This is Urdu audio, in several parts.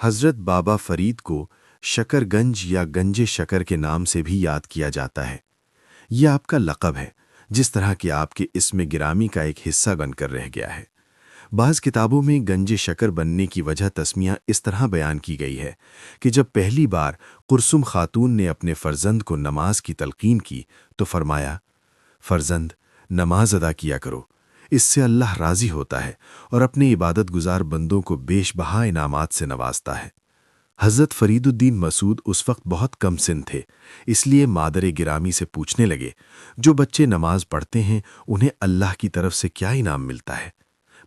حضرت بابا فرید کو شکر گنج یا گنج شکر کے نام سے بھی یاد کیا جاتا ہے۔ یہ آپ کا لقب ہے، جس طرح کہ آپ کے اسم گرامی کا ایک حصہ بن کر رہ گیا ہے۔ بعض کتابوں میں گنج شکر بننے کی وجہ تسمیہ اس طرح بیان کی گئی ہے کہ جب پہلی بار قرثم خاتون نے اپنے فرزند کو نماز کی تلقین کی تو فرمایا، فرزند نماز ادا کیا کرو، اس سے اللہ راضی ہوتا ہے اور اپنے عبادت گزار بندوں کو بیش بہا انعامات سے نوازتا ہے۔ حضرت فرید الدین مسعود اس وقت بہت کم سن تھے، اس لیے مادر گرامی سے پوچھنے لگے، جو بچے نماز پڑھتے ہیں انہیں اللہ کی طرف سے کیا انعام ملتا ہے؟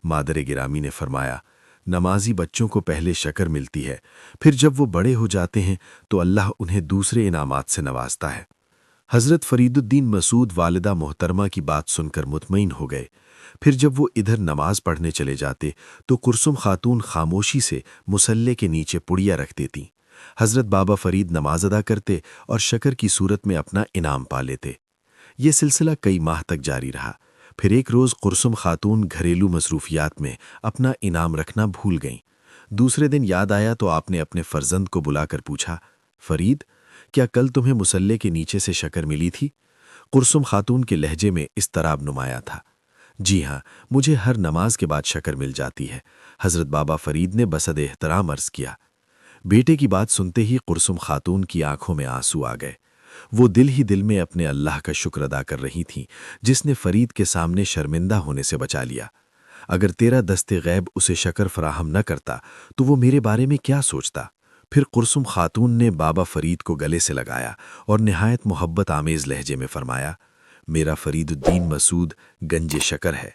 مادر گرامی نے فرمایا، نمازی بچوں کو پہلے شکر ملتی ہے، پھر جب وہ بڑے ہو جاتے ہیں تو اللہ انہیں دوسرے انعامات سے نوازتا ہے۔ حضرت فرید الدین مسعود والدہ محترمہ کی بات سن کر مطمئن ہو گئے۔ پھر جب وہ ادھر نماز پڑھنے چلے جاتے تو قرثم خاتون خاموشی سے مصلے کے نیچے پڑیا رکھ دیتی۔ حضرت بابا فرید نماز ادا کرتے اور شکر کی صورت میں اپنا انعام پا لیتے۔ یہ سلسلہ کئی ماہ تک جاری رہا۔ پھر ایک روز قرثم خاتون گھریلو مصروفیات میں اپنا انعام رکھنا بھول گئیں۔ دوسرے دن یاد آیا تو آپ نے اپنے فرزند کو بلا کر پوچھا، فرید، کیا کل تمہیں مصلے کے نیچے سے شکر ملی تھی؟ قرثم خاتون کے لہجے میں اضطراب نمایاں تھا۔ جی ہاں، مجھے ہر نماز کے بعد شکر مل جاتی ہے، حضرت بابا فرید نے بصد احترام عرض کیا۔ بیٹے کی بات سنتے ہی قرثم خاتون کی آنکھوں میں آنسو آ گئے۔ وہ دل ہی دل میں اپنے اللہ کا شکر ادا کر رہی تھیں، جس نے فرید کے سامنے شرمندہ ہونے سے بچا لیا۔ اگر تیرا دست غیب اسے شکر فراہم نہ کرتا تو وہ میرے بارے میں کیا سوچتا؟ پھر قرثم خاتون نے بابا فرید کو گلے سے لگایا اور نہایت محبت آمیز لہجے میں فرمایا، میرا فرید الدین مسعود گنج شکر ہے۔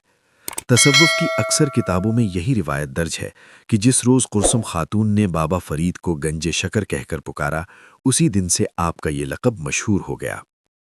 تصوف کی اکثر کتابوں میں یہی روایت درج ہے کہ جس روز قرثم خاتون نے بابا فرید کو گنج شکر کہہ کر پکارا، اسی دن سے آپ کا یہ لقب مشہور ہو گیا۔